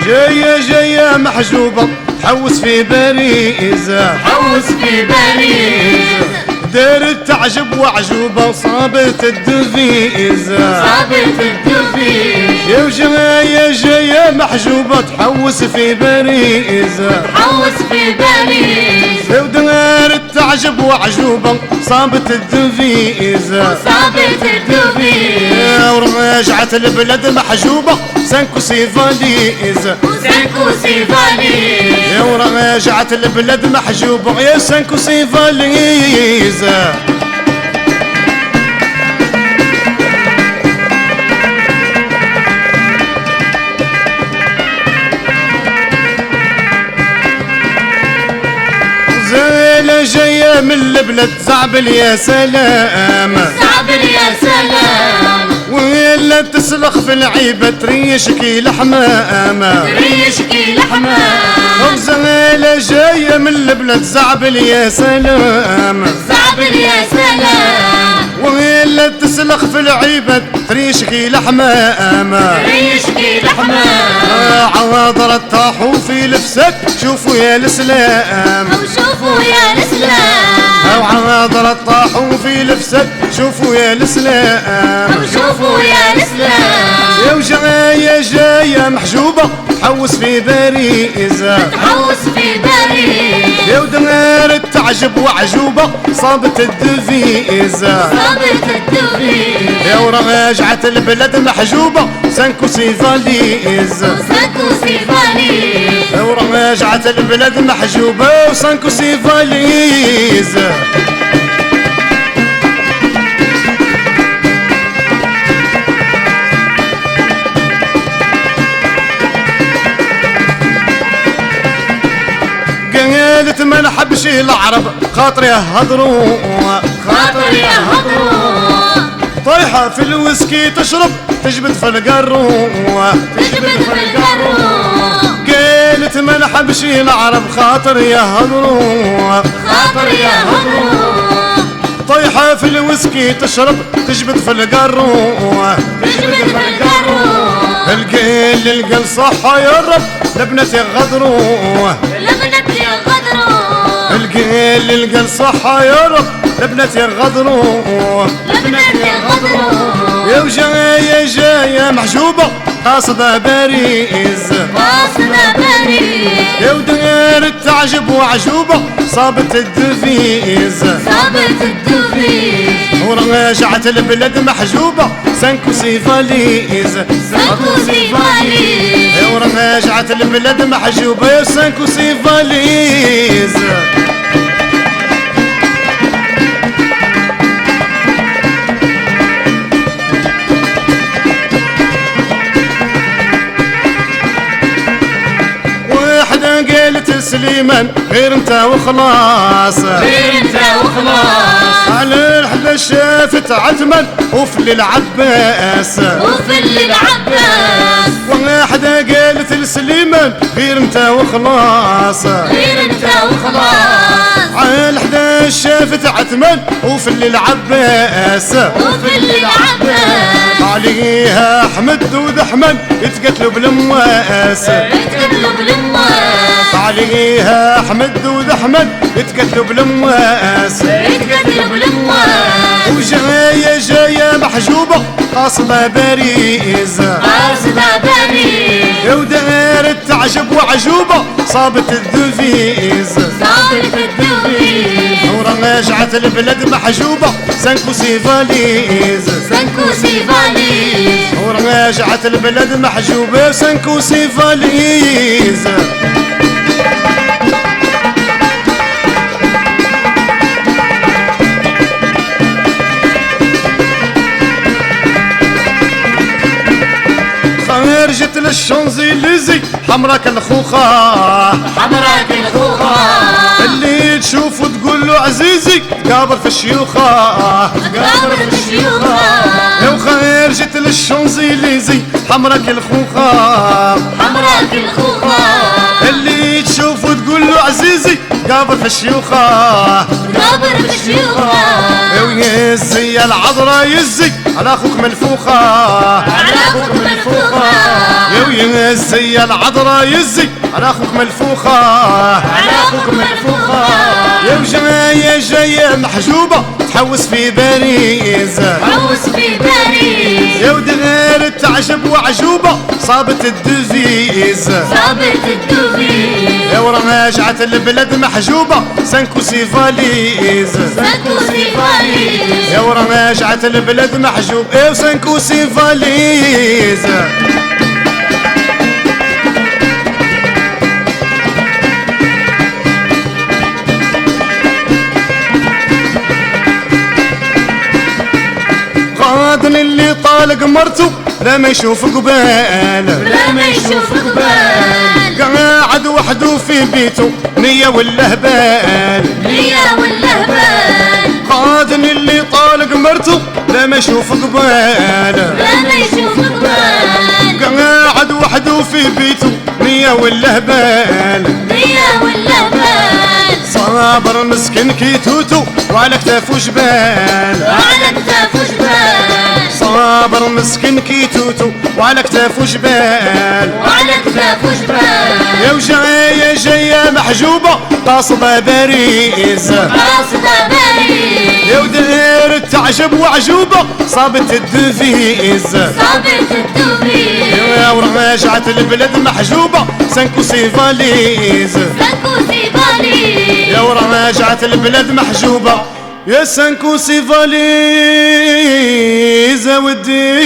جاية جاية محجوبة تحوس في باريس، حوس في باريس. دارت تعجب وعجوبة وصابت الدفيز، صابت الدفيز. يا وجاية جاية محجوبة تحوس في باريس، حوس في باريس. يا ودارت تعجب وعجوبة صابت الدفيز، صابت الدفيز. يا ورجعت البلد محجوبة سانكو سيفاليز، سانكو سيفاليز. يا ورجعت البلد محجوبة يا سانكو سيفاليز. زينة جاية من البلد زعبل يا سلام، زعبل يا سلام. ولا تسلخ في العيبة تريشكي الحمام، ريشكي الحمام. زينة جاية من البلد زعبل يا سلام، زعبل يا سلام. ولا تسلخ في العيبة تريشكي الحمام، ريشكي الحمام. عواضر طاحوا في الفساد شوفوا يا الاسلام، وشوفوا يا الاسلام. عواضر طاحوا في الفساد شوفوا يا الاسلام، وشوفوا يا الاسلام. يا وجاية جاية محجوبة تحوس في باريس، تحوس في باريس. يا ودار تعجب وعجوبة صابت الدفيز، صابت الدفيز. يا ورجعت البلد محجوبة سانكو سيفاليز، سانكو سيفاليز. يا ورجعت البلد محجوبة وسانكو سيفاليز. قالت ما نحبش العرب خاطر يهضروا، خاطر يهضروا. طايحة في الويسكي تشرب تجبد في القرو، تجبد في القرو. قالت ما نحبش العرب خاطر يهضروا، خاطر يهضروا. طايحة في الويسكي تشرب تجبد في القرو، تجبد في القرو. القيل القل صحة يا رب لبنة يغدروا، لبنة يغدروا. القيل القل صحة يا رب لبنة يغدروا، لبنة يغدروا. يا وجاية جاية محجوبة قاصدة باريس، قاصدة باريس. يا ودار تعجب وعجوبة صابت الدفيز، صابت الدفيز. ورجعت البلد محجوبة سانكو سيفاليز، سانكو سيفاليز. يا ورجعت البلد محجوبة يا سانكو سيفاليز. قالت سليمان غير انت وخلاص، غير انت وخلاص. على الحدا شافت عتمن وفل العباس، وفل العباس. واحدة قالت لسليمان غير انت وخلاص، غير انت وخلاص. على الحدا شافت عتمن وفل العباس، وفل العباس. عليها احمد وذحمن يتقتلوا بالمواس، يتقتلوا بالمواس. عليها احمد وذحمن يتقتلوا بالمواس، يتقتلوا بالمواس. وجاية جاية محجوبة قاصدة باريس، قاصدة باريس. يا ودار تعجب وعجوبة صابت الدفيز، صابت الدفيز. ورجعت البلد محجوبة سانكو سيفاليز، سانكو سيفاليز. ورجعت البلد محجوبة سانكو سيفاليز. خرجت للشونزيليزي حمراك الخوخة، حمراك الخوخة. اللي تشوف وتقول له عزيزي تقابر في الشيوخة، تقابر في الشيوخة. يا وخرجت للشونزيليزي حمراك الخوخة، حمراك الخوخة. اللي تشوف وتقول له عزيزي تقابر في الشيوخة، تقابر في الشيوخة. يا ويزي يا العذرا يزي على اخوك منفوخة، على اخوك منفوخة. يا الزي العذراء يزي على اخوك ملفوخه، على أخوك ملفوخة. يا وجاية جاية محجوبة تحوس في باريس، حوس في باريس. يا ودغير تعجب وعجوبة صابت الدفيز، صابت الدوفيز. يا ورماجعة البلد محجوبة سانكو سيفاليز، سانكو سيفاليز. يا ورماجعة البلد محجوب ايو سانكو سيفاليز. غادن اللي طالق مرته لا ما يشوف قبال، لا ما يشوف قبال. قاعد وحده في بيته نية ولا هبال، نية ولا هبال. غادن اللي طالق مرته لا ما يشوف قبال، لا ما يشوف قبال. قاعد وحده في بيته نية ولا هبال، نية ولا هبال. صابر مسكين كيتوتو وعلى كتافو جبال، وعلى كتافه جبال. صابر مسكين كيتوتو وعلى كتافو جبال، وعلى كتافه جبال. يا وجاية جاية محجوبة قاصدة باريس، قاصدة باريس. يا ودير تعجب وعجوبة صابت الدفيز، صابت الدوفيز. يا ورماجعة البلد محجوبة سانكو سيفاليز، سانكو سيفاليز. يا ورماجعة البلد محجوبة يا سانكو سيفاليز ودي